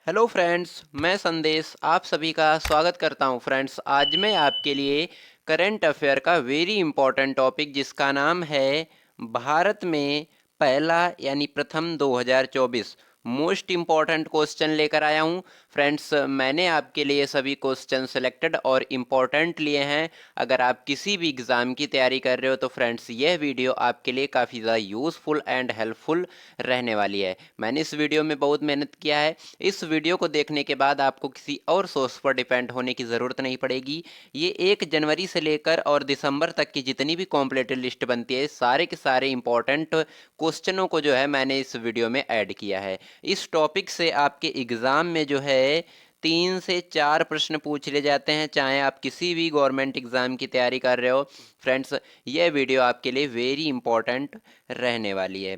Hello friends, मैं संदेश आप सभी का स्वागत करता हूं। फ्रेंड्स, आज मैं आपके लिए करंट अफेयर का वेरी इंपॉर्टेंट टॉपिक जिसका नाम है भारत में पहला यानी प्रथम 2024 मोस्ट इम्पॉर्टेंट क्वेश्चन लेकर आया हूं। फ्रेंड्स, मैंने आपके लिए सभी क्वेश्चन सेलेक्टेड और इम्पॉर्टेंट लिए हैं। अगर आप किसी भी एग्ज़ाम की तैयारी कर रहे हो तो फ्रेंड्स यह वीडियो आपके लिए काफ़ी ज़्यादा यूज़फुल एंड हेल्पफुल रहने वाली है। मैंने इस वीडियो में बहुत मेहनत किया है। इस वीडियो को देखने के बाद आपको किसी और सोर्स पर डिपेंड होने की ज़रूरत नहीं पड़ेगी। ये 1 जनवरी से लेकर और दिसंबर तक की जितनी भी कॉम्पिटिटिव लिस्ट बनती है, सारे के सारे इंपॉर्टेंट क्वेश्चनों को जो है मैंने इस वीडियो में ऐड किया है। इस टॉपिक से आपके एग्ज़ाम में जो है 3 से 4 प्रश्न पूछ ले जाते हैं, चाहे आप किसी भी गवर्नमेंट एग्ज़ाम की तैयारी कर रहे हो। फ्रेंड्स, यह वीडियो आपके लिए वेरी इंपॉर्टेंट रहने वाली है।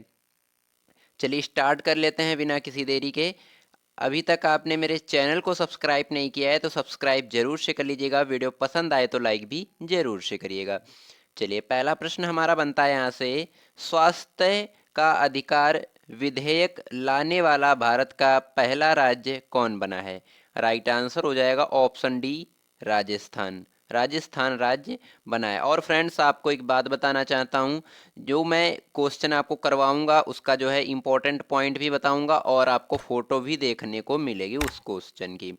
चलिए स्टार्ट कर लेते हैं बिना किसी देरी के। अभी तक आपने मेरे चैनल को सब्सक्राइब नहीं किया है तो सब्सक्राइब जरूर से कर लीजिएगा। वीडियो पसंद आए तो लाइक भी जरूर से करिएगा। चलिए पहला प्रश्न हमारा बनता है यहाँ से, स्वास्थ्य का अधिकार विधेयक लाने वाला भारत का पहला राज्य कौन बना है? राइट आंसर हो जाएगा ऑप्शन डी, राजस्थान। राजस्थान राज्य बना है। और फ्रेंड्स, आपको एक बात बताना चाहता हूँ, जो मैं क्वेश्चन आपको करवाऊंगा उसका जो है इम्पोर्टेंट पॉइंट भी बताऊंगा और आपको फोटो भी देखने को मिलेगी उस क्वेश्चन की।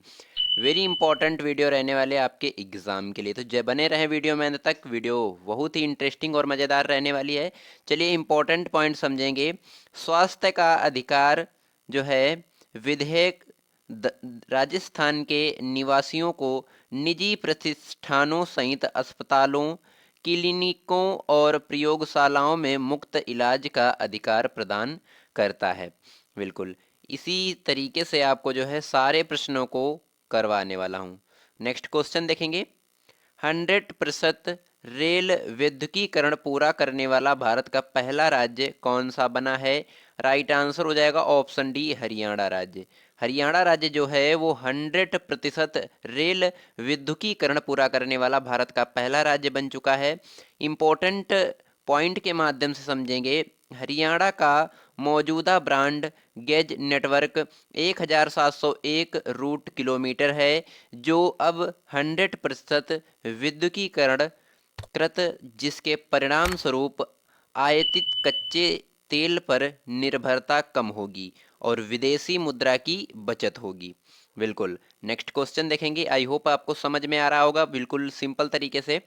वेरी इंपॉर्टेंट वीडियो रहने वाले आपके एग्जाम के लिए, तो जब बने रहे वीडियो में अंत तक। वीडियो बहुत ही इंटरेस्टिंग और मज़ेदार रहने वाली है। चलिए इंपॉर्टेंट पॉइंट समझेंगे। स्वास्थ्य का अधिकार जो है विधेयक राजस्थान के निवासियों को निजी प्रतिष्ठानों सहित अस्पतालों, क्लिनिकों और प्रयोगशालाओं में मुफ्त इलाज का अधिकार प्रदान करता है। बिल्कुल इसी तरीके से आपको जो है सारे प्रश्नों को करवाने वाला हूँ। नेक्स्ट क्वेश्चन देखेंगे। 100% रेल विद्युतीकरण पूरा करने वाला भारत का पहला राज्य कौन सा बना है? राइट आंसर हो जाएगा ऑप्शन डी, हरियाणा राज्य। हरियाणा राज्य जो है वो 100% रेल विद्युतीकरण पूरा करने वाला भारत का पहला राज्य बन चुका है। इम्पोर्टेंट पॉइंट के माध्यम से समझेंगे। हरियाणा का मौजूदा broad gauge network 1701 route kilometre है, जो अब 100% विद्युतीकरण कृत, जिसके परिणाम स्वरूप आयातित कच्चे तेल पर निर्भरता कम होगी और विदेशी मुद्रा की बचत होगी। बिल्कुल। नेक्स्ट क्वेश्चन देखेंगे। आई होप आपको समझ में आ रहा होगा बिल्कुल सिंपल तरीके से।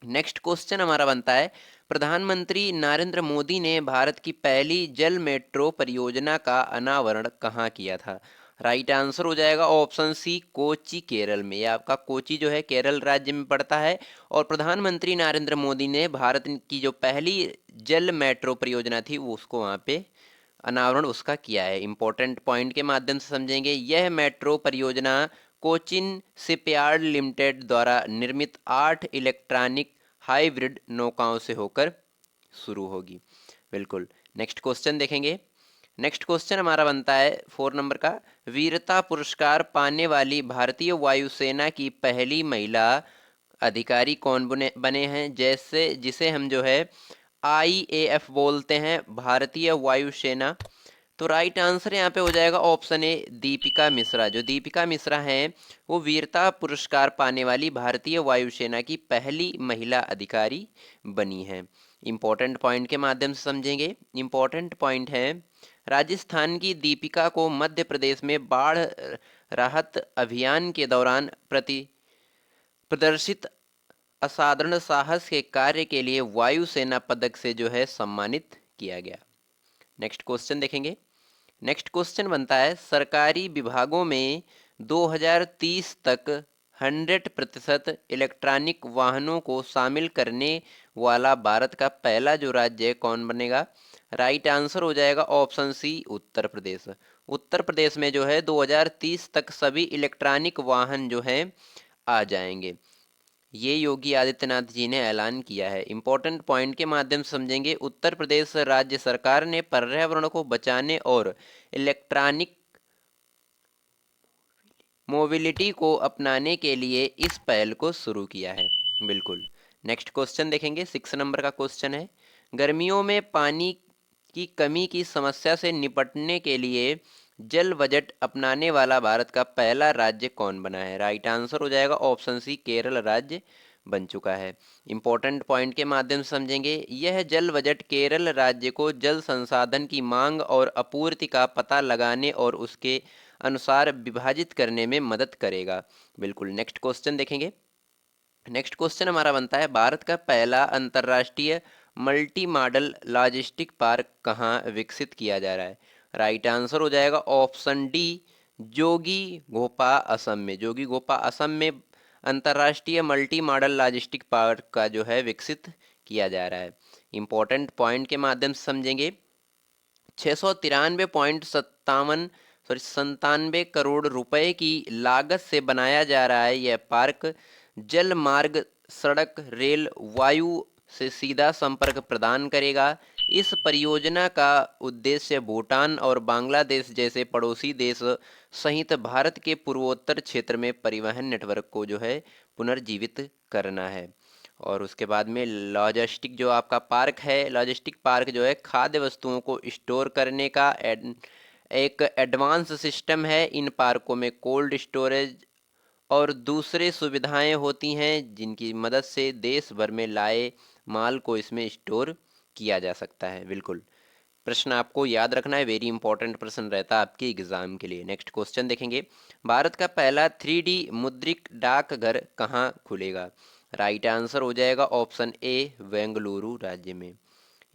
नेक्स्ट क्वेश्चन हमारा बनता है, प्रधानमंत्री नरेंद्र मोदी ने भारत की पहली जल मेट्रो परियोजना का अनावरण कहाँ किया था? राइट आंसर हो जाएगा ऑप्शन सी, कोची केरल में। यह आपका कोची जो है केरल राज्य में पड़ता है। और प्रधानमंत्री नरेंद्र मोदी ने भारत की जो पहली जल मेट्रो परियोजना थी वो उसको वहाँ पे अनावरण उसका किया है। इंपॉर्टेंट पॉइंट के माध्यम से समझेंगे। यह मेट्रो परियोजना कोचिन शिपयार्ड लिमिटेड द्वारा निर्मित 8 इलेक्ट्रॉनिक हाइब्रिड नौकाओं से होकर शुरू होगी। बिल्कुल। नेक्स्ट क्वेश्चन देखेंगे। नेक्स्ट क्वेश्चन हमारा बनता है 4 नंबर का, वीरता पुरस्कार पाने वाली भारतीय वायुसेना की पहली महिला अधिकारी कौन बने हैं? जैसे जिसे हम जो है IAF बोलते हैं, भारतीय वायुसेना। तो राइट आंसर यहाँ पे हो जाएगा ऑप्शन ए, दीपिका मिश्रा। जो दीपिका मिश्रा हैं वो वीरता पुरस्कार पाने वाली भारतीय वायुसेना की पहली महिला अधिकारी बनी हैं। इंपॉर्टेंट पॉइंट के माध्यम से समझेंगे। इंपॉर्टेंट पॉइंट है, राजस्थान की दीपिका को मध्य प्रदेश में बाढ़ राहत अभियान के दौरान प्रदर्शित असाधारण साहस के कार्य के लिए वायुसेना पदक से जो है सम्मानित किया गया। नेक्स्ट क्वेश्चन देखेंगे। नेक्स्ट क्वेश्चन बनता है, सरकारी विभागों में 2030 तक 100% इलेक्ट्रॉनिक वाहनों को शामिल करने वाला भारत का पहला जो राज्य है कौन बनेगा? राइट आंसर हो जाएगा ऑप्शन सी, उत्तर प्रदेश। उत्तर प्रदेश में जो है 2030 तक सभी इलेक्ट्रॉनिक वाहन जो हैं आ जाएंगे। ये योगी आदित्यनाथ जी ने ऐलान किया है। इंपॉर्टेंट पॉइंट के माध्यम से समझेंगे। उत्तर प्रदेश राज्य सरकार ने पर्यावरण को बचाने और इलेक्ट्रॉनिक मोबिलिटी को अपनाने के लिए इस पहल को शुरू किया है। बिल्कुल। नेक्स्ट क्वेश्चन देखेंगे। 6 नंबर का क्वेश्चन है, गर्मियों में पानी की कमी की समस्या से निपटने के लिए जल बजट अपनाने वाला भारत का पहला राज्य कौन बना है? राइट आंसर हो जाएगा ऑप्शन सी, केरल राज्य बन चुका है। इंपॉर्टेंट पॉइंट के माध्यम से समझेंगे। यह जल बजट केरल राज्य को जल संसाधन की मांग और आपूर्ति का पता लगाने और उसके अनुसार विभाजित करने में मदद करेगा। बिल्कुल। नेक्स्ट क्वेश्चन देखेंगे। नेक्स्ट क्वेश्चन हमारा बनता है, भारत का पहला अंतर्राष्ट्रीय मल्टी मॉडल लॉजिस्टिक पार्क कहाँ विकसित किया जा रहा है? राइट आंसर हो जाएगा ऑप्शन डी, जोगी घोपा असम में। जोगी घोपा असम में अंतर्राष्ट्रीय मल्टी मॉडल लॉजिस्टिक पार्क का जो है विकसित किया जा रहा है। इंपॉर्टेंट पॉइंट के माध्यम से समझेंगे। 693.97 करोड़ रुपए की लागत से बनाया जा रहा है यह पार्क जल मार्ग, सड़क, रेल, वायु से सीधा संपर्क प्रदान करेगा। इस परियोजना का उद्देश्य भूटान और बांग्लादेश जैसे पड़ोसी देश सहित भारत के पूर्वोत्तर क्षेत्र में परिवहन नेटवर्क को जो है पुनर्जीवित करना है। और उसके बाद में लॉजिस्टिक जो आपका पार्क है, लॉजिस्टिक पार्क जो है खाद्य वस्तुओं को स्टोर करने का एक एडवांस सिस्टम है। इन पार्कों में कोल्ड स्टोरेज और दूसरे सुविधाएं होती हैं जिनकी मदद से देश भर में लाए माल को इसमें स्टोर किया जा सकता है। बिल्कुल। प्रश्न आपको याद रखना है, वेरी इंपॉर्टेंट प्रश्न रहता है आपके एग्जाम के लिए। नेक्स्ट क्वेश्चन देखेंगे। भारत का पहला 3D मुद्रित डाकघर कहाँ खुलेगा? राइट आंसर हो जाएगा ऑप्शन ए, बेंगलुरु राज्य में।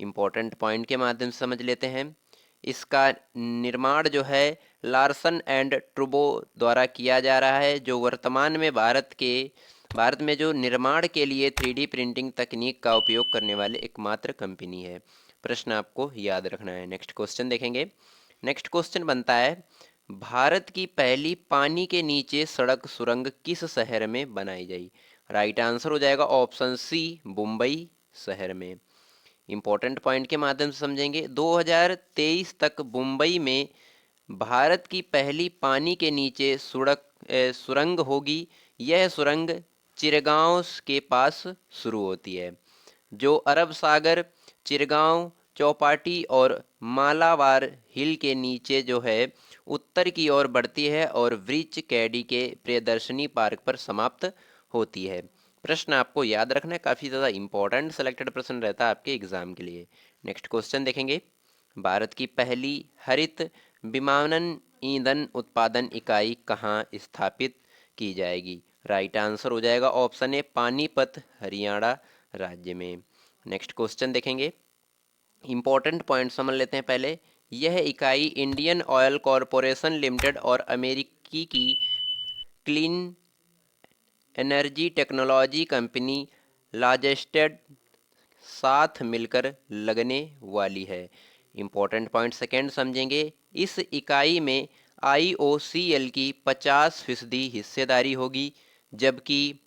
इंपॉर्टेंट पॉइंट के माध्यम से समझ लेते हैं। इसका निर्माण जो है लार्सन एंड ट्रूबो द्वारा किया जा रहा है, जो वर्तमान में भारत में जो निर्माण के लिए 3D प्रिंटिंग तकनीक का उपयोग करने वाले एकमात्र कंपनी है। प्रश्न आपको याद रखना है। नेक्स्ट क्वेश्चन देखेंगे। नेक्स्ट क्वेश्चन बनता है, भारत की पहली पानी के नीचे सड़क सुरंग किस शहर में बनाई गई? राइट आंसर हो जाएगा ऑप्शन सी, मुंबई शहर में। इंपॉर्टेंट पॉइंट के माध्यम से समझेंगे। 2023 तक मुंबई में भारत की पहली पानी के नीचे सुरंग होगी। यह सुरंग चिरगांव के पास शुरू होती है, जो अरब सागर, चिरगांव, चौपाटी और मालाबार हिल के नीचे जो है उत्तर की ओर बढ़ती है और ब्रिच कैडी के प्रियदर्शनी पार्क पर समाप्त होती है। प्रश्न आपको याद रखना है, काफ़ी ज़्यादा इंपॉर्टेंट सेलेक्टेड प्रश्न रहता है आपके एग्जाम के लिए। नेक्स्ट क्वेश्चन देखेंगे। भारत की पहली हरित विमानन ईंधन उत्पादन इकाई कहाँ स्थापित की जाएगी? राइट आंसर हो जाएगा ऑप्शन ए, पानीपत हरियाणा राज्य में। नेक्स्ट क्वेश्चन देखेंगे। इंपॉर्टेंट पॉइंट समझ लेते हैं पहले। यह इकाई इंडियन ऑयल कॉरपोरेशन लिमिटेड और अमेरिकी की क्लीन एनर्जी टेक्नोलॉजी कंपनी लार्जेस्टेड साथ मिलकर लगने वाली है। इंपॉर्टेंट पॉइंट सेकेंड समझेंगे। इस इकाई में IOCL की 50% हिस्सेदारी होगी, जबकि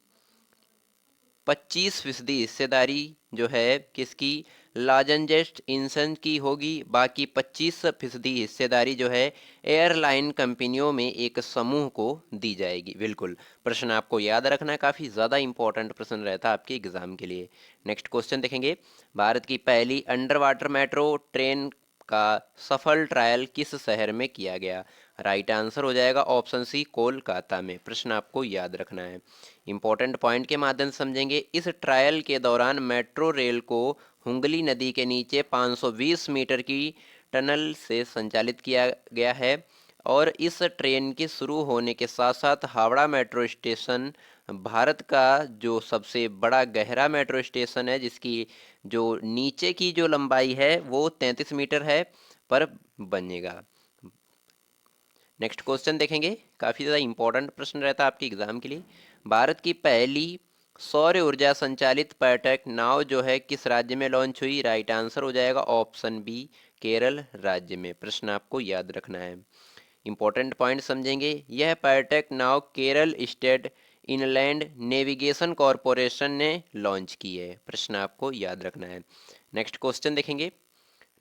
25% हिस्सेदारी जो है किसकी, लार्जेस्ट इंसन की होगी। बाकी 25% हिस्सेदारी जो है एयरलाइन कंपनियों में एक समूह को दी जाएगी। बिल्कुल। प्रश्न आपको याद रखना है, काफ़ी ज़्यादा इंपॉर्टेंट प्रश्न रहता है आपके एग्जाम के लिए। नेक्स्ट क्वेश्चन देखेंगे। भारत की पहली अंडर वाटर मेट्रो ट्रेन का सफल ट्रायल किस शहर में किया गया? राइट आंसर हो जाएगा ऑप्शन सी, कोलकाता में। प्रश्न आपको याद रखना है। इंपॉर्टेंट पॉइंट के माध्यम से समझेंगे। इस ट्रायल के दौरान मेट्रो रेल को हुगली नदी के नीचे 520 मीटर की टनल से संचालित किया गया है और इस ट्रेन के शुरू होने के साथ साथ हावड़ा मेट्रो स्टेशन भारत का जो सबसे बड़ा गहरा मेट्रो स्टेशन है, जिसकी जो नीचे की जो लंबाई है वो 33 मीटर है, पर बनेगा। नेक्स्ट क्वेश्चन देखेंगे। काफ़ी ज़्यादा इंपॉर्टेंट प्रश्न रहता है आपके एग्जाम के लिए। भारत की पहली सौर ऊर्जा संचालित पर्यटक नाव जो है किस राज्य में लॉन्च हुई? राइट आंसर हो जाएगा ऑप्शन बी, केरल राज्य में। प्रश्न आपको याद रखना है। इंपॉर्टेंट पॉइंट समझेंगे। यह पर्यटक नाव Kerala state inland navigation corporation ने लॉन्च की है। प्रश्न आपको याद रखना है। नेक्स्ट क्वेश्चन देखेंगे।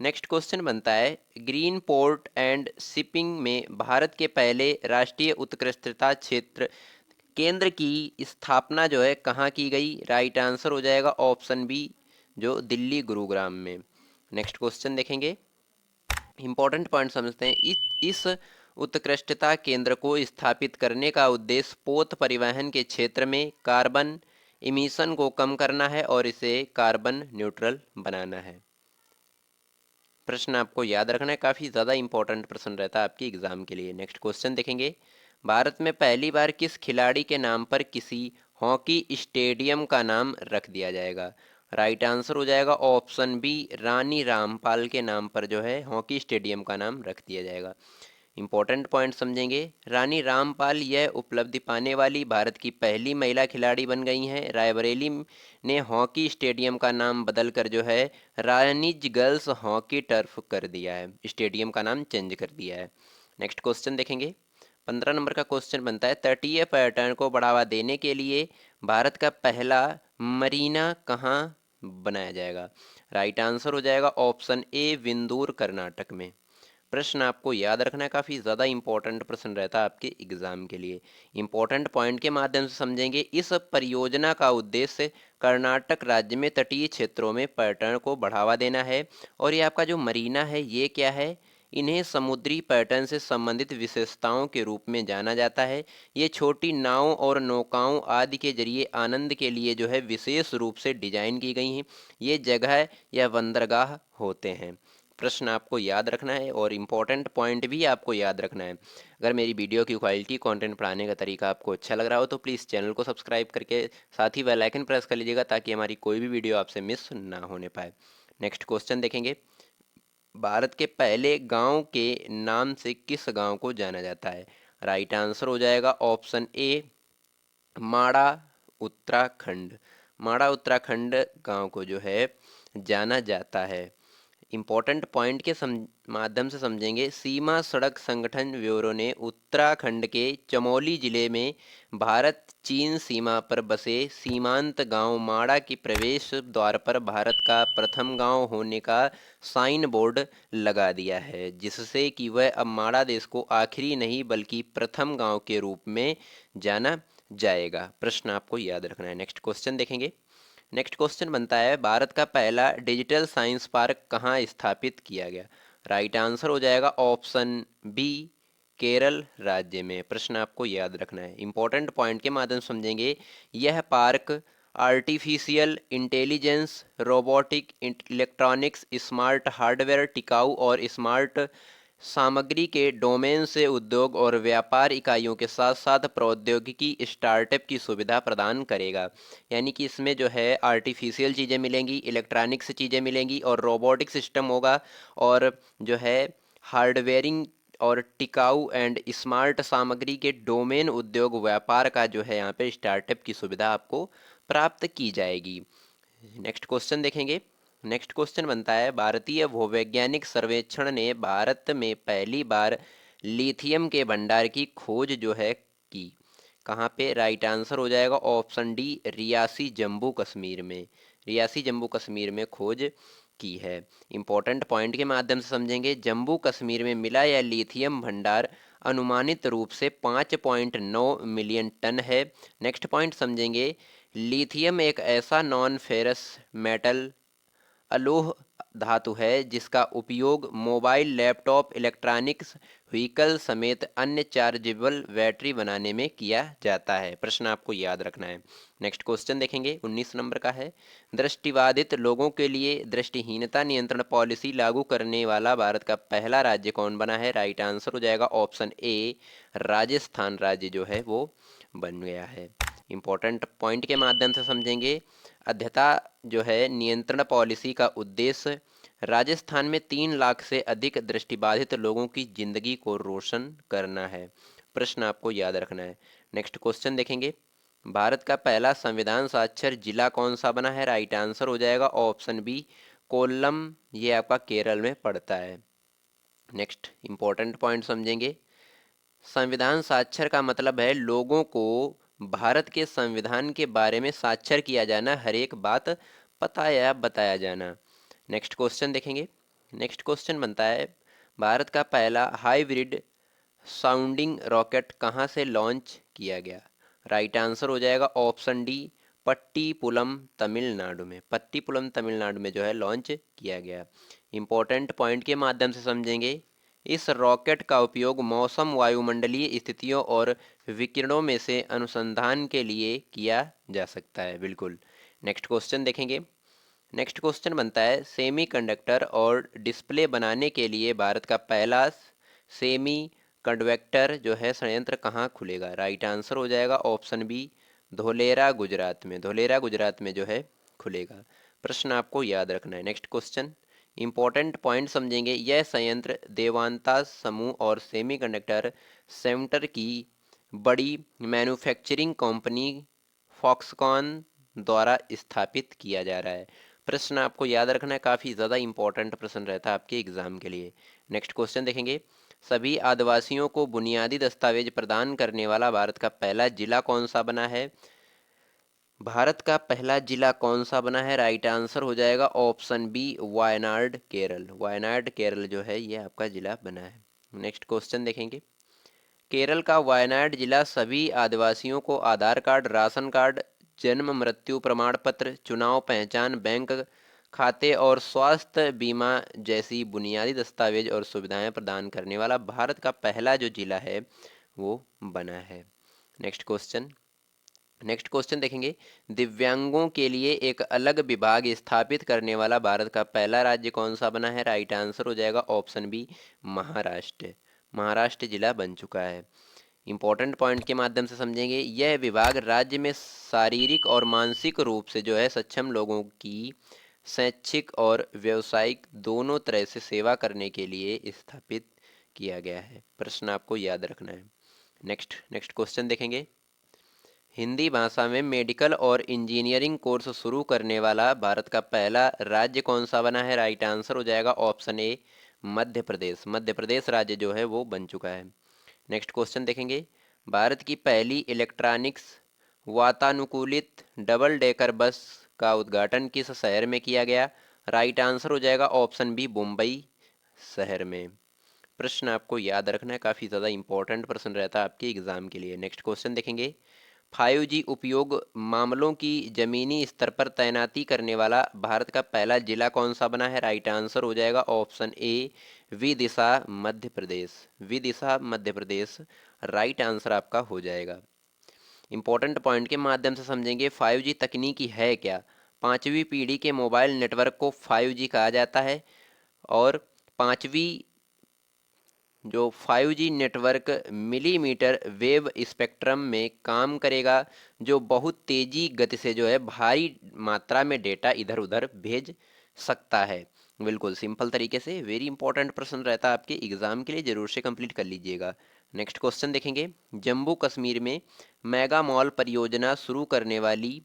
नेक्स्ट क्वेश्चन बनता है, ग्रीन पोर्ट एंड शिपिंग में भारत के पहले राष्ट्रीय उत्कृष्टता क्षेत्र केंद्र की स्थापना जो है कहाँ की गई? राइट आंसर हो जाएगा ऑप्शन बी, जो दिल्ली गुरुग्राम में। नेक्स्ट क्वेश्चन देखेंगे। इंपॉर्टेंट पॉइंट समझते हैं। इस उत्कृष्टता केंद्र को स्थापित करने का उद्देश्य पोत परिवहन के क्षेत्र में कार्बन इमिशन को कम करना है और इसे कार्बन न्यूट्रल बनाना है। प्रश्न आपको याद रखना है, काफ़ी ज़्यादा इंपॉर्टेंट प्रश्न रहता है आपकी एग्जाम के लिए। नेक्स्ट क्वेश्चन देखेंगे, भारत में पहली बार किस खिलाड़ी के नाम पर किसी हॉकी स्टेडियम का नाम रख दिया जाएगा? राइट आंसर हो जाएगा ऑप्शन बी, रानी रामपाल के नाम पर जो है हॉकी स्टेडियम का नाम रख दिया जाएगा। इंपॉर्टेंट पॉइंट समझेंगे, रानी रामपाल यह उपलब्धि पाने वाली भारत की पहली महिला खिलाड़ी बन गई हैं। रायबरेली ने हॉकी स्टेडियम का नाम बदलकर जो है रानीज गर्ल्स हॉकी टर्फ कर दिया है, स्टेडियम का नाम चेंज कर दिया है। नेक्स्ट क्वेश्चन देखेंगे, 15 नंबर का क्वेश्चन बनता है, तटीय पर्यटन को बढ़ावा देने के लिए भारत का पहला मरीना कहाँ बनाया जाएगा? राइट आंसर हो जाएगा ऑप्शन ए, विंदूर कर्नाटक में। प्रश्न आपको याद रखना है, काफ़ी ज़्यादा इंपॉर्टेंट प्रश्न रहता है आपके एग्जाम के लिए। इंपॉर्टेंट पॉइंट के माध्यम से समझेंगे, इस परियोजना का उद्देश्य कर्नाटक राज्य में तटीय क्षेत्रों में पर्यटन को बढ़ावा देना है। और ये आपका जो मरीना है ये क्या है? इन्हें समुद्री पर्यटन से संबंधित विशेषताओं के रूप में जाना जाता है। ये छोटी नावों और नौकाओं आदि के जरिए आनंद के लिए जो है विशेष रूप से डिजाइन की गई हैं। ये जगह या बंदरगाह होते हैं। प्रश्न आपको याद रखना है और इम्पोर्टेंट पॉइंट भी आपको याद रखना है। अगर मेरी वीडियो की क्वालिटी, कंटेंट पढ़ाने का तरीका आपको अच्छा लग रहा हो तो प्लीज़ चैनल को सब्सक्राइब करके साथ ही बेल आइकन प्रेस कर लीजिएगा ताकि हमारी कोई भी वीडियो आपसे मिस ना होने पाए। नेक्स्ट क्वेश्चन देखेंगे, भारत के पहले गांव के नाम से किस गांव को जाना जाता है? राइट आंसर हो जाएगा ऑप्शन ए, माड़ा उत्तराखंड। माड़ा उत्तराखंड गांव को जो है जाना जाता है। इम्पोर्टेंट पॉइंट के माध्यम से समझेंगे, सीमा सड़क संगठन ब्यूरो ने उत्तराखंड के चमोली जिले में भारत चीन सीमा पर बसे सीमांत गांव माड़ा की प्रवेश द्वार पर भारत का प्रथम गांव होने का साइन बोर्ड लगा दिया है, जिससे कि वह अब माड़ा देश को आखिरी नहीं बल्कि प्रथम गांव के रूप में जाना जाएगा। प्रश्न आपको याद रखना है। नेक्स्ट क्वेश्चन देखेंगे, नेक्स्ट क्वेश्चन बनता है, भारत का पहला डिजिटल साइंस पार्क कहाँ स्थापित किया गया? राइट आंसर हो जाएगा ऑप्शन बी, केरल राज्य में। प्रश्न आपको याद रखना है, इंपॉर्टेंट पॉइंट के माध्यम से समझेंगे। यह park artificial intelligence, robotic, electronics, smart hardware, टिकाऊ और स्मार्ट सामग्री के डोमेन से उद्योग और व्यापार इकाइयों के साथ साथ प्रौद्योगिकी स्टार्टअप की सुविधा प्रदान करेगा। यानी कि इसमें जो है आर्टिफिशियल चीज़ें मिलेंगी, इलेक्ट्रॉनिक्स चीज़ें मिलेंगी और रोबोटिक सिस्टम होगा, और जो है हार्डवेयरिंग और टिकाऊ एंड स्मार्ट सामग्री के डोमेन उद्योग व्यापार का जो है यहाँ पे स्टार्टअप की सुविधा आपको प्राप्त की जाएगी। नेक्स्ट क्वेश्चन देखेंगे, नेक्स्ट क्वेश्चन बनता है, भारतीय भूवैज्ञानिक सर्वेक्षण ने भारत में पहली बार लिथियम के भंडार की खोज जो है की। कहाँ पे? राइट आंसर हो जाएगा ऑप्शन डी, रियासी जम्मू कश्मीर में। रियासी जम्मू कश्मीर में खोज की है। इंपॉर्टेंट पॉइंट के माध्यम से समझेंगे, जम्मू कश्मीर में मिला यह लिथियम भंडार अनुमानित रूप से 5.9 मिलियन टन है। नेक्स्ट पॉइंट समझेंगे, लिथियम एक ऐसा नॉन फेरस मेटल अलोह धातु है जिसका उपयोग मोबाइल, लैपटॉप, इलेक्ट्रॉनिक्स व्हीकल समेत अन्य चार्जेबल बैटरी बनाने में किया जाता है। प्रश्न आपको याद रखना है। नेक्स्ट क्वेश्चन देखेंगे, 19 नंबर का है, दृष्टिबाधित लोगों के लिए दृष्टिहीनता नियंत्रण पॉलिसी लागू करने वाला भारत का पहला राज्य कौन बना है? राइट आंसर हो जाएगा ऑप्शन ए, राजस्थान राज्य जो है वो बन गया है। इंपॉर्टेंट पॉइंट के माध्यम से समझेंगे, अध्यता जो है नियंत्रण पॉलिसी का उद्देश्य राजस्थान में 3 लाख से अधिक दृष्टिबाधित लोगों की जिंदगी को रोशन करना है। प्रश्न आपको याद रखना है। नेक्स्ट क्वेश्चन देखेंगे, भारत का पहला संविधान साक्षर जिला कौन सा बना है? राइट आंसर हो जाएगा ऑप्शन बी, कोल्लम। ये आपका केरल में पड़ता है। नेक्स्ट इंपॉर्टेंट पॉइंट समझेंगे, संविधान साक्षर का मतलब है लोगों को भारत के संविधान के बारे में साक्षर किया जाना, हर एक बात पता या बताया जाना। नेक्स्ट क्वेश्चन देखेंगे, नेक्स्ट क्वेश्चन बनता है, भारत का पहला हाइब्रिड साउंडिंग रॉकेट कहाँ से लॉन्च किया गया? राइट आंसर हो जाएगा ऑप्शन डी, पट्टीपुलम तमिलनाडु में। पट्टीपुलम तमिलनाडु में जो है लॉन्च किया गया। इंपॉर्टेंट पॉइंट के माध्यम से समझेंगे, इस रॉकेट का उपयोग मौसम, वायुमंडलीय स्थितियों और विकिरणों में से अनुसंधान के लिए किया जा सकता है। बिल्कुल। नेक्स्ट क्वेश्चन देखेंगे। नेक्स्ट क्वेश्चन बनता है, सेमीकंडक्टर और डिस्प्ले बनाने के लिए भारत का पहला सेमी कंडक्टर जो है संयंत्र कहाँ खुलेगा? राइट आंसर हो जाएगा ऑप्शन बी, धोलेरा गुजरात में। धोलेरा गुजरात में जो है खुलेगा। प्रश्न आपको याद रखना है। नेक्स्ट क्वेश्चन, इंपॉर्टेंट पॉइंट समझेंगे। यह संयंत्र देवांता समूह और सेमीकंडक्टर सेंटर की बड़ी मैन्युफैक्चरिंग कंपनी फॉक्सकॉन द्वारा स्थापित किया जा रहा है। प्रश्न आपको याद रखना है, काफ़ी ज़्यादा इंपॉर्टेंट प्रश्न रहता है आपके एग्जाम के लिए। नेक्स्ट क्वेश्चन देखेंगे। सभी आदिवासियों को बुनियादी दस्तावेज प्रदान करने वाला भारत का पहला जिला कौन सा बना है? भारत का पहला जिला कौन सा बना है? राइट आंसर हो जाएगा ऑप्शन बी, वायनाड केरल। वायनाड केरल जो है ये आपका जिला बना है। नेक्स्ट क्वेश्चन देखेंगे। केरल का वायनाड जिला सभी आदिवासियों को आधार कार्ड, राशन कार्ड, जन्म मृत्यु प्रमाण पत्र, चुनाव पहचान, बैंक खाते और स्वास्थ्य बीमा जैसी बुनियादी दस्तावेज और सुविधाएं प्रदान करने वाला भारत का पहला जो जिला है वो बना है। Next question. नेक्स्ट क्वेश्चन देखेंगे। दिव्यांगों के लिए एक अलग विभाग स्थापित करने वाला भारत का पहला राज्य कौन सा बना है? राइट आंसर हो जाएगा ऑप्शन बी, महाराष्ट्र। महाराष्ट्र जिला बन चुका है। इंपॉर्टेंट पॉइंट के माध्यम से समझेंगे। यह विभाग राज्य में शारीरिक और मानसिक रूप से जो है सक्षम लोगों की शैक्षिक और व्यावसायिक दोनों तरह से सेवा करने के लिए स्थापित किया गया है। प्रश्न आपको याद रखना है। नेक्स्ट क्वेश्चन देखेंगे। हिंदी भाषा में मेडिकल और इंजीनियरिंग कोर्स शुरू करने वाला भारत का पहला राज्य कौन सा बना है? राइट आंसर हो जाएगा ऑप्शन ए, मध्य प्रदेश। मध्य प्रदेश राज्य जो है वो बन चुका है। नेक्स्ट क्वेश्चन देखेंगे। भारत की पहली इलेक्ट्रॉनिक्स वातानुकूलित डबल डेकर बस का उद्घाटन किस शहर में किया गया? राइट आंसर हो जाएगा ऑप्शन बी, मुंबई शहर में। प्रश्न आपको याद रखना है, काफ़ी ज़्यादा इंपॉर्टेंट प्रश्न रहता है आपके एग्जाम के लिए। नेक्स्ट क्वेश्चन देखेंगे। 5G उपयोग मामलों की जमीनी स्तर पर तैनाती करने वाला भारत का पहला जिला कौन सा बना है? राइट आंसर हो जाएगा option A, Vidisha Madhya Pradesh. Vidisha Madhya Pradesh right answer आपका हो जाएगा। इंपॉर्टेंट पॉइंट के माध्यम से समझेंगे। 5G तकनीकी है क्या? पांचवी पीढ़ी के मोबाइल नेटवर्क को 5G कहा जाता है और पांचवी जो 5G network millimetre wave spectrum में काम करेगा, जो बहुत तेजी गति से जो है भारी मात्रा में डेटा इधर उधर भेज सकता है। बिल्कुल सिंपल तरीके से वेरी इंपॉर्टेंट प्रश्न रहता है आपके एग्जाम के लिए, जरूर से कंप्लीट कर लीजिएगा। नेक्स्ट क्वेश्चन देखेंगे। जम्मू कश्मीर में मेगा मॉल परियोजना शुरू करने वाली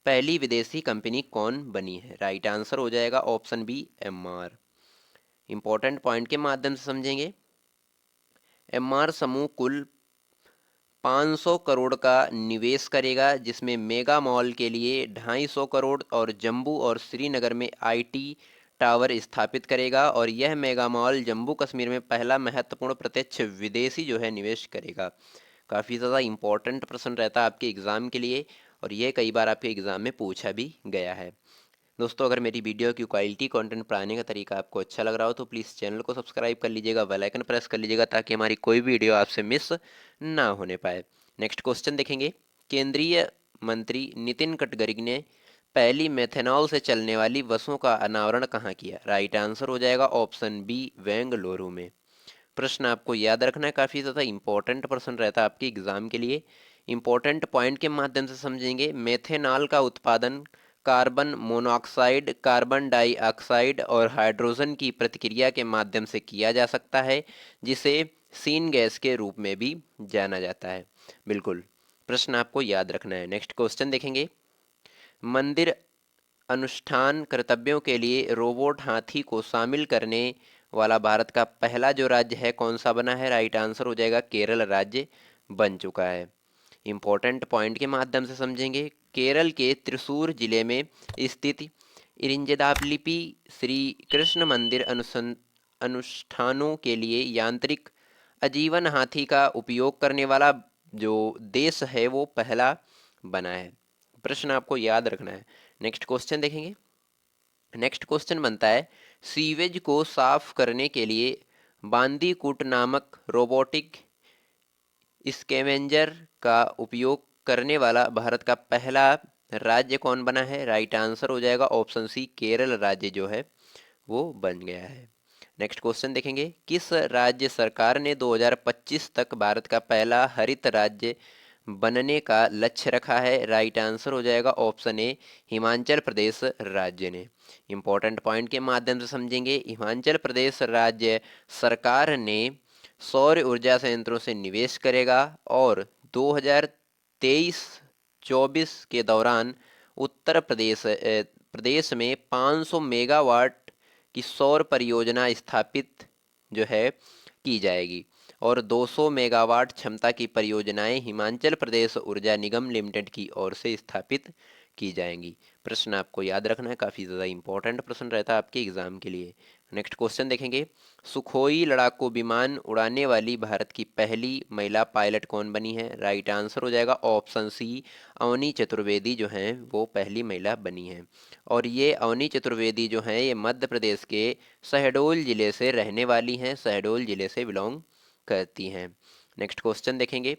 पहली विदेशी कंपनी कौन बनी है? राइट आंसर हो जाएगा option B, MR. Important point के माध्यम से समझेंगे। एमआर समूह कुल 500 करोड़ का निवेश करेगा, जिसमें मेगा मॉल के लिए 250 करोड़ और जम्मू और श्रीनगर में आईटी टावर स्थापित करेगा। और यह मेगा मॉल जम्मू कश्मीर में पहला महत्वपूर्ण प्रत्यक्ष विदेशी जो है निवेश करेगा। काफ़ी ज़्यादा इंपॉर्टेंट प्रश्न रहता है आपके एग्ज़ाम के लिए और यह कई बार आपके एग्ज़ाम में पूछा भी गया है। दोस्तों, अगर मेरी वीडियो की क्वालिटी कंटेंट पढ़ाने का तरीका आपको अच्छा लग रहा हो तो प्लीज़ चैनल को सब्सक्राइब कर लीजिएगा, बेल आइकन प्रेस कर लीजिएगा ताकि हमारी कोई भी वीडियो आपसे मिस ना होने पाए। नेक्स्ट क्वेश्चन देखेंगे। केंद्रीय मंत्री नितिन गडकरी ने पहली मेथनॉल से चलने वाली बसों का अनावरण कहाँ किया? राइट आंसर हो जाएगा ऑप्शन बी, बेंगलुरु में। प्रश्न आपको याद रखना है, काफ़ी ज़्यादा इंपॉर्टेंट प्रश्न रहता है आपके एग्जाम के लिए। इंपॉर्टेंट पॉइंट के माध्यम से समझेंगे। मेथेनॉल का उत्पादन कार्बन मोनोऑक्साइड, कार्बन डाइऑक्साइड और हाइड्रोजन की प्रतिक्रिया के माध्यम से किया जा सकता है, जिसे सीन गैस के रूप में भी जाना जाता है। बिल्कुल प्रश्न आपको याद रखना है। नेक्स्ट क्वेश्चन देखेंगे। मंदिर अनुष्ठान कर्तव्यों के लिए रोबोट हाथी को शामिल करने वाला भारत का पहला जो राज्य है कौन सा बना है? राइट आंसर हो जाएगा केरल राज्य बन चुका है। इंपॉर्टेंट पॉइंट के माध्यम से समझेंगे। केरल के त्रिशूर जिले में स्थित इरिंजदापल्ली श्री कृष्ण मंदिर अनुष्ठानों के लिए यांत्रिक आजीवन हाथी का उपयोग करने वाला जो देश है वो पहला बना है। प्रश्न आपको याद रखना है। नेक्स्ट क्वेश्चन देखेंगे। नेक्स्ट क्वेश्चन बनता है, सीवेज को साफ करने के लिए बांदीकूट नामक रोबोटिक स्कैवेंजर का उपयोग करने वाला भारत का पहला राज्य कौन बना है? राइट आंसर हो जाएगा ऑप्शन सी, केरल राज्य जो है वो बन गया है। नेक्स्ट क्वेश्चन देखेंगे, किस राज्य सरकार ने 2025 तक भारत का पहला हरित राज्य बनने का लक्ष्य रखा है? राइट आंसर हो जाएगा ऑप्शन ए, हिमाचल प्रदेश राज्य ने। इंपॉर्टेंट पॉइंट के माध्यम से समझेंगे, हिमाचल प्रदेश राज्य सरकार ने सौर ऊर्जा संयंत्रों से निवेश करेगा और 2023-24 के दौरान उत्तर प्रदेश में 500 मेगावाट की सौर परियोजना स्थापित जो है की जाएगी और 200 मेगावाट क्षमता की परियोजनाएं हिमाचल प्रदेश ऊर्जा निगम लिमिटेड की ओर से स्थापित की जाएंगी। प्रश्न आपको याद रखना है, काफ़ी ज़्यादा इंपॉर्टेंट प्रश्न रहता है आपके एग्जाम के लिए। नेक्स्ट क्वेश्चन देखेंगे, सुखोई लड़ाकू विमान उड़ाने वाली भारत की पहली महिला पायलट कौन बनी है? राइट आंसर हो जाएगा ऑप्शन सी, अवनी चतुर्वेदी जो हैं वो पहली महिला बनी है। और ये अवनी चतुर्वेदी जो हैं ये मध्य प्रदेश के शहडोल जिले से रहने वाली हैं, शहडोल जिले से बिलोंग करती हैं। नेक्स्ट क्वेश्चन देखेंगे,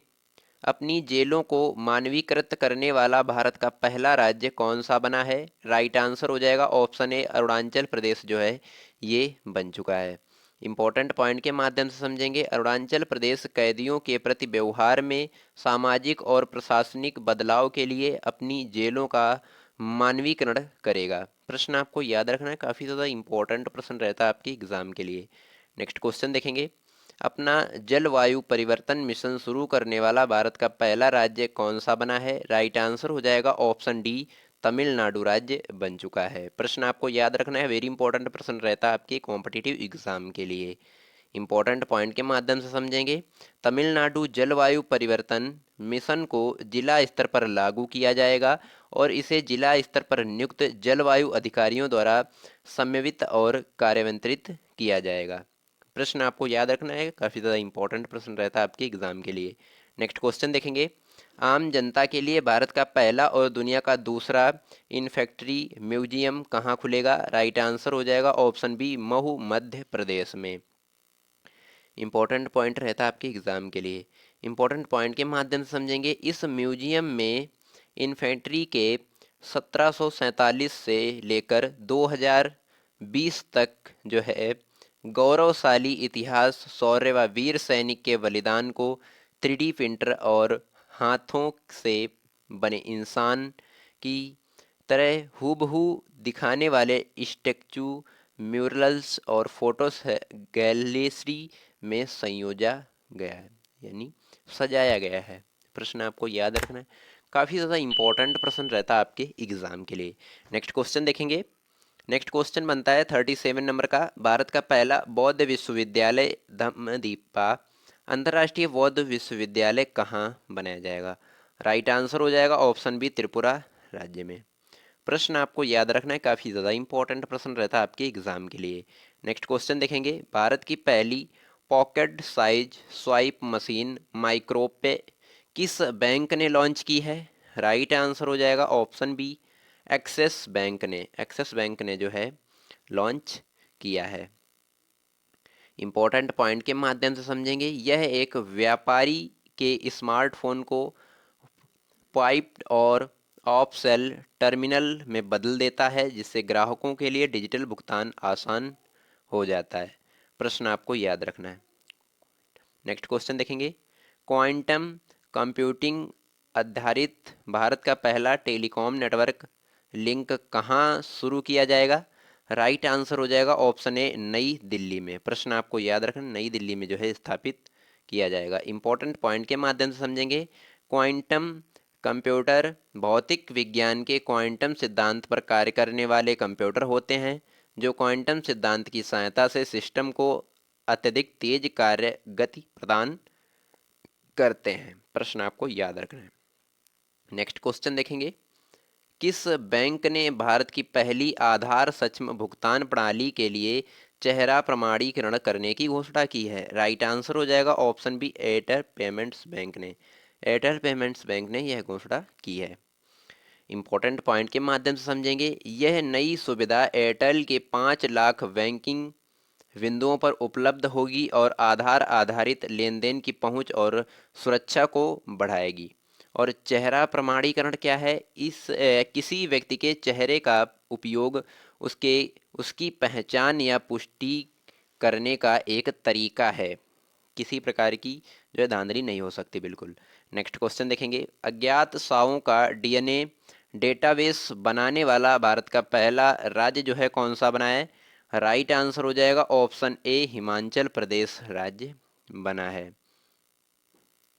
अपनी जेलों को मानवीकृत करने वाला भारत का पहला राज्य कौन सा बना है? राइट आंसर हो जाएगा ऑप्शन ए, अरुणाचल प्रदेश जो है ये बन चुका है। इंपॉर्टेंट पॉइंट के माध्यम से समझेंगे, अरुणाचल प्रदेश कैदियों के प्रति व्यवहार में सामाजिक और प्रशासनिक बदलाव के लिए अपनी जेलों का मानवीकरण करेगा। प्रश्न आपको याद रखना है, काफ़ी ज़्यादा इंपॉर्टेंट प्रश्न रहता है आपके एग्जाम के लिए। नेक्स्ट क्वेश्चन देखेंगे, अपना जलवायु परिवर्तन मिशन शुरू करने वाला भारत का पहला राज्य कौन सा बना है? राइट आंसर हो जाएगा ऑप्शन डी, तमिलनाडु राज्य बन चुका है। प्रश्न आपको याद रखना है, वेरी इंपॉर्टेंट प्रश्न रहता है आपके कॉम्पिटिटिव एग्जाम के लिए। इंपॉर्टेंट पॉइंट के माध्यम से समझेंगे, तमिलनाडु जलवायु परिवर्तन मिशन को जिला स्तर पर लागू किया जाएगा और इसे जिला स्तर पर नियुक्त जलवायु अधिकारियों द्वारा समन्वित और कार्यान्वित किया जाएगा। प्रश्न आपको याद रखना है, काफ़ी ज़्यादा इंपॉर्टेंट प्रश्न रहता है आपके एग्जाम के लिए। नेक्स्ट क्वेश्चन देखेंगे, आम जनता के लिए भारत का पहला और दुनिया का दूसरा इन्फेक्ट्री म्यूजियम कहाँ खुलेगा? राइट आंसर हो जाएगा ऑप्शन बी, महू मध्य प्रदेश में। इंपॉर्टेंट पॉइंट रहता है आपके एग्जाम के लिए। इंपॉर्टेंट पॉइंट के माध्यम से समझेंगे, इस म्यूजियम में इन्फेंट्री के 1747 से लेकर 2020 तक जो है गौरवशाली इतिहास, शौर्य व वीर सैनिक के बलिदान को 3D प्रिंटर और हाथों से बने इंसान की तरह हूबहू दिखाने वाले स्टैचू, म्यूरल्स और फोटोस गैलरी में संयोजा गया है, यानी सजाया गया है। प्रश्न आपको याद रखना है, काफ़ी ज़्यादा इंपॉर्टेंट प्रश्न रहता है आपके एग्जाम के लिए। नेक्स्ट क्वेश्चन देखेंगे, नेक्स्ट क्वेश्चन बनता है 37 नंबर का, भारत का पहला बौद्ध विश्वविद्यालय धम्मदीपा अंतर्राष्ट्रीय बौद्ध विश्वविद्यालय कहाँ बनाया जाएगा? राइट आंसर हो जाएगा ऑप्शन बी, त्रिपुरा राज्य में। प्रश्न आपको याद रखना है, काफ़ी ज़्यादा इंपॉर्टेंट प्रश्न रहता है आपके एग्जाम के लिए। नेक्स्ट क्वेश्चन देखेंगे, भारत की पहली पॉकेट साइज स्वाइप मशीन माइक्रोपे किस बैंक ने लॉन्च की है? राइट आंसर हो जाएगा ऑप्शन बी, एक्सिस बैंक ने जो है लॉन्च किया है। इंपॉर्टेंट पॉइंट के माध्यम से समझेंगे, यह एक व्यापारी के स्मार्टफोन को पाइप्ड और ऑफ सेल टर्मिनल में बदल देता है, जिससे ग्राहकों के लिए डिजिटल भुगतान आसान हो जाता है। प्रश्न आपको याद रखना है। नेक्स्ट क्वेश्चन देखेंगे, क्वांटम कंप्यूटिंग आधारित भारत का पहला टेलीकॉम नेटवर्क लिंक कहाँ शुरू किया जाएगा? राइट आंसर हो जाएगा ऑप्शन ए, नई दिल्ली में। प्रश्न आपको याद रखना, नई दिल्ली में जो है स्थापित किया जाएगा। इंपॉर्टेंट पॉइंट के माध्यम से समझेंगे, क्वांटम कंप्यूटर भौतिक विज्ञान के क्वांटम सिद्धांत पर कार्य करने वाले कंप्यूटर होते हैं जो क्वांटम सिद्धांत की सहायता से सिस्टम को अत्यधिक तेज कार्य गति प्रदान करते हैं। प्रश्न आपको याद रखना है। नेक्स्ट क्वेश्चन देखेंगे, किस बैंक ने भारत की पहली आधार सक्षम भुगतान प्रणाली के लिए चेहरा प्रमाणीकरण करने की घोषणा की है? राइट आंसर हो जाएगा option B, Airtel Payments Bank ने। एयरटेल पेमेंट्स बैंक ने यह घोषणा की है। इंपॉर्टेंट पॉइंट के माध्यम से समझेंगे, यह नई सुविधा एयरटेल के 5 लाख बैंकिंग बिंदुओं पर उपलब्ध होगी और आधार आधारित लेन देन की पहुंच और सुरक्षा को बढ़ाएगी। और चेहरा प्रमाणीकरण क्या है? किसी व्यक्ति के चेहरे का उपयोग उसके उसकी पहचान या पुष्टि करने का एक तरीका है। किसी प्रकार की जो है धांधली नहीं हो सकती, बिल्कुल। नेक्स्ट क्वेश्चन देखेंगे, अज्ञात शवों का डीएनए डेटाबेस बनाने वाला भारत का पहला राज्य जो है कौन सा बना है? राइट आंसर हो जाएगा ऑप्शन ए, हिमाचल प्रदेश राज्य बना है।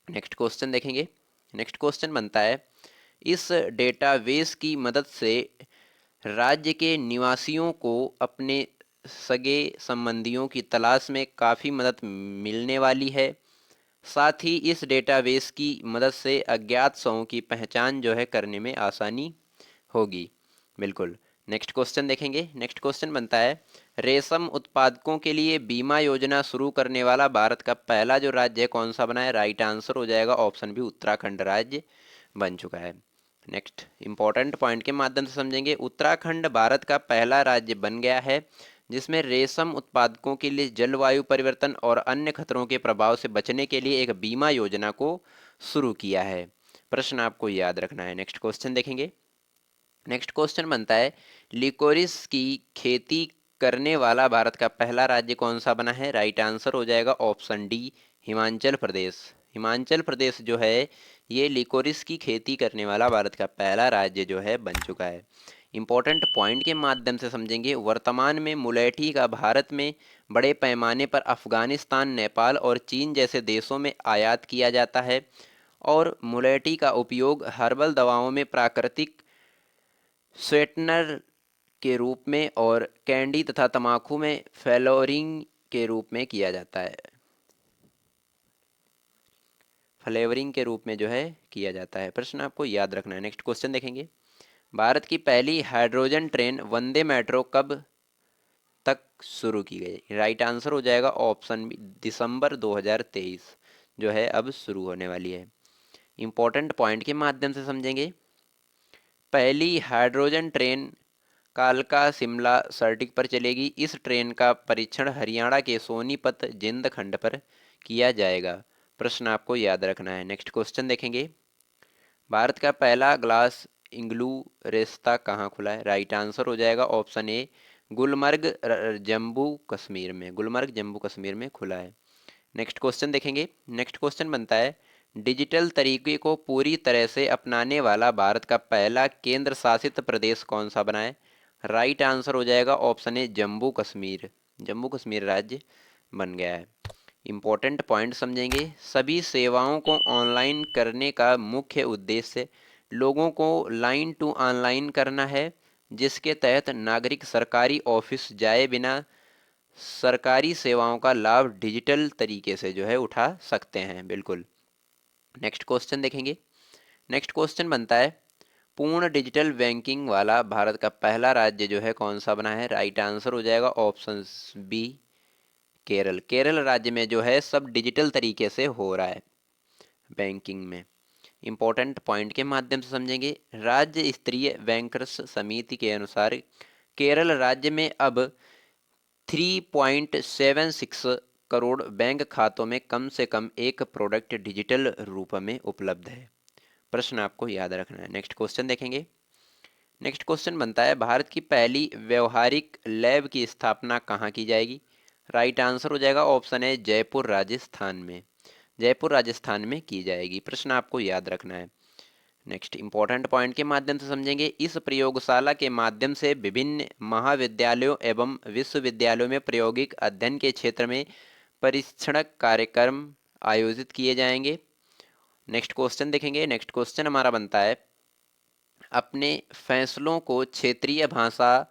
नेक्स्ट क्वेश्चन देखेंगे। नेक्स्ट क्वेश्चन बनता है, इस डेटाबेस की मदद से राज्य के निवासियों को अपने सगे संबंधियों की तलाश में काफ़ी मदद मिलने वाली है। साथ ही इस डेटाबेस की मदद से अज्ञात शवों की पहचान जो है करने में आसानी होगी, बिल्कुल। नेक्स्ट क्वेश्चन देखेंगे। नेक्स्ट क्वेश्चन बनता है, रेशम उत्पादकों के लिए बीमा योजना शुरू करने वाला भारत का पहला जो राज्य है कौन सा बना है? राइट आंसर हो जाएगा ऑप्शन बी, उत्तराखंड राज्य बन चुका है। नेक्स्ट इंपॉर्टेंट पॉइंट के माध्यम से समझेंगे, उत्तराखंड भारत का पहला राज्य बन गया है जिसमें रेशम उत्पादकों के लिए जलवायु परिवर्तन और अन्य खतरों के प्रभाव से बचने के लिए एक बीमा योजना को शुरू किया है। प्रश्न आपको याद रखना है। नेक्स्ट क्वेश्चन देखेंगे। नेक्स्ट क्वेश्चन बनता है, लिकोरिस की खेती करने वाला भारत का पहला राज्य कौन सा बना है? राइट आंसर हो जाएगा ऑप्शन डी, हिमाचल प्रदेश। हिमाचल प्रदेश जो है ये लिकोरिस की खेती करने वाला भारत का पहला राज्य जो है बन चुका है। इंपॉर्टेंट पॉइंट के माध्यम से समझेंगे, वर्तमान में मुलेठी का भारत में बड़े पैमाने पर अफगानिस्तान, नेपाल और चीन जैसे देशों में आयात किया जाता है और मुलेठी का उपयोग हर्बल दवाओं में, प्राकृतिक स्वेटनर के रूप में और कैंडी तथा तंबाकू में फ्लेवरिंग के रूप में किया जाता है। फ्लेवरिंग के रूप में जो है किया जाता है। प्रश्न आपको याद रखना है। नेक्स्ट क्वेश्चन देखेंगे, भारत की पहली हाइड्रोजन ट्रेन वंदे मेट्रो कब तक शुरू की गई? राइट आंसर हो जाएगा ऑप्शन बी, दिसंबर 2023 जो है अब शुरू होने वाली है। इंपॉर्टेंट पॉइंट के माध्यम से समझेंगे, पहली हाइड्रोजन ट्रेन कालका शिमला सड़क पर चलेगी। इस ट्रेन का परीक्षण हरियाणा के सोनीपत जिंद खंड पर किया जाएगा। प्रश्न आपको याद रखना है। नेक्स्ट क्वेश्चन देखेंगे, भारत का पहला ग्लास इग्लू रेस्ता कहाँ खुला है? राइट आंसर हो जाएगा ऑप्शन ए, गुलमर्ग जम्मू कश्मीर में। गुलमर्ग जम्मू कश्मीर में खुला है। नेक्स्ट क्वेश्चन देखेंगे। नेक्स्ट क्वेश्चन बनता है, डिजिटल तरीके को पूरी तरह से अपनाने वाला भारत का पहला केंद्र शासित प्रदेश कौन सा बना है? राइट आंसर हो जाएगा ऑप्शन ए, जम्मू कश्मीर। जम्मू कश्मीर राज्य बन गया है। इम्पोर्टेंट पॉइंट समझेंगे, सभी सेवाओं को ऑनलाइन करने का मुख्य उद्देश्य लोगों को लाइन टू ऑनलाइन करना है, जिसके तहत नागरिक सरकारी ऑफिस जाए बिना सरकारी सेवाओं का लाभ डिजिटल तरीके से जो है उठा सकते हैं, बिल्कुल। नेक्स्ट क्वेश्चन देखेंगे। नेक्स्ट क्वेश्चन बनता है, पूर्ण डिजिटल बैंकिंग वाला भारत का पहला राज्य जो है कौन सा बना है? राइट आंसर हो जाएगा ऑप्शन बी, केरल। केरल राज्य में जो है सब डिजिटल तरीके से हो रहा है बैंकिंग में। इंपॉर्टेंट पॉइंट के माध्यम से समझेंगे, राज्य स्तरीय बैंकर्स समिति के अनुसार केरल राज्य में अब 3.76 करोड़ बैंक खातों में कम से कम एक प्रोडक्ट डिजिटल रूप में उपलब्ध है। प्रश्न आपको याद रखना है। नेक्स्ट क्वेश्चन देखेंगे। नेक्स्ट क्वेश्चन बनता है, भारत की पहली व्यवहारिक लैब की स्थापना कहाँ की जाएगी? राइट आंसर हो जाएगा ऑप्शन है, जयपुर राजस्थान में। जयपुर राजस्थान में की जाएगी। प्रश्न आपको याद रखना है। नेक्स्ट इंपॉर्टेंट पॉइंट के माध्यम से समझेंगे, इस प्रयोगशाला के माध्यम से विभिन्न महाविद्यालयों एवं विश्वविद्यालयों में प्रायोगिक अध्ययन के क्षेत्र में परीक्षण कार्यक्रम आयोजित किए जाएंगे। नेक्स्ट क्वेश्चन देखेंगे। नेक्स्ट क्वेश्चन हमारा बनता है, अपने फैसलों को क्षेत्रीय भाषा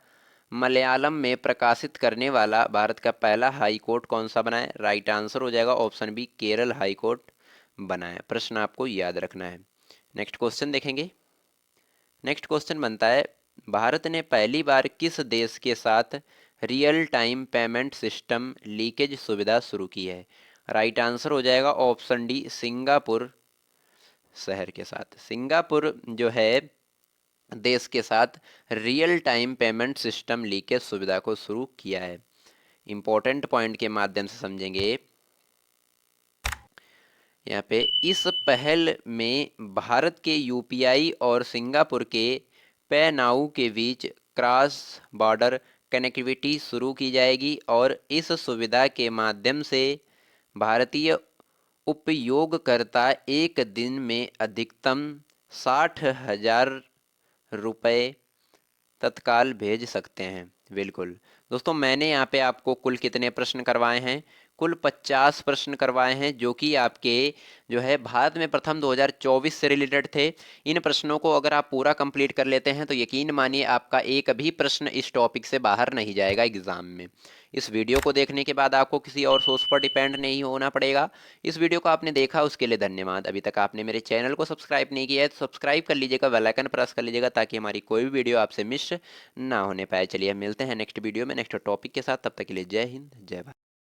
मलयालम में प्रकाशित करने वाला भारत का पहला हाई कोर्ट कौन सा बना है? राइट आंसर हो जाएगा option B, Kerala High Court बना है। प्रश्न आपको याद रखना है। नेक्स्ट क्वेश्चन देखेंगे। नेक्स्ट क्वेश्चन बनता है, भारत ने पहली बार किस देश के साथ real time payment system leakage सुविधा शुरू की है? राइट आंसर हो जाएगा ऑप्शन डी, सिंगापुर शहर के साथ। सिंगापुर जो है देश के साथ real time payment system leakage सुविधा को शुरू किया है। इम्पोर्टेंट पॉइंट के माध्यम से समझेंगे। यहाँ पे इस पहल में भारत के यूपीआई और सिंगापुर के पैनाऊ के बीच क्रॉस बॉर्डर कनेक्टिविटी शुरू की जाएगी और इस सुविधा के माध्यम से भारतीय उपयोगकर्ता एक दिन में अधिकतम 60,000 रुपये तत्काल भेज सकते हैं। बिल्कुल दोस्तों, मैंने यहाँ पे आपको कुल कितने प्रश्न करवाए हैं? कुल 50 प्रश्न करवाए हैं, जो कि आपके जो है भारत में प्रथम 2024 से रिलेटेड थे। इन प्रश्नों को अगर आप पूरा कंप्लीट कर लेते हैं तो यकीन मानिए आपका एक भी प्रश्न इस टॉपिक से बाहर नहीं जाएगा एग्जाम में। इस वीडियो को देखने के बाद आपको किसी और सोर्स पर डिपेंड नहीं होना पड़ेगा। इस वीडियो को आपने देखा उसके लिए धन्यवाद। अभी तक आपने मेरे चैनल को सब्सक्राइब नहीं किया है तो सब्सक्राइब कर लीजिएगा, बेल आइकन प्रेस कर लीजिएगा ताकि हमारी कोई भी वीडियो आपसे मिस ना होने पाए। चलिए मिलते हैं नेक्स्ट वीडियो में नेक्स्ट टॉपिक के साथ। तब तक के लिए जय हिंद, जय भारत।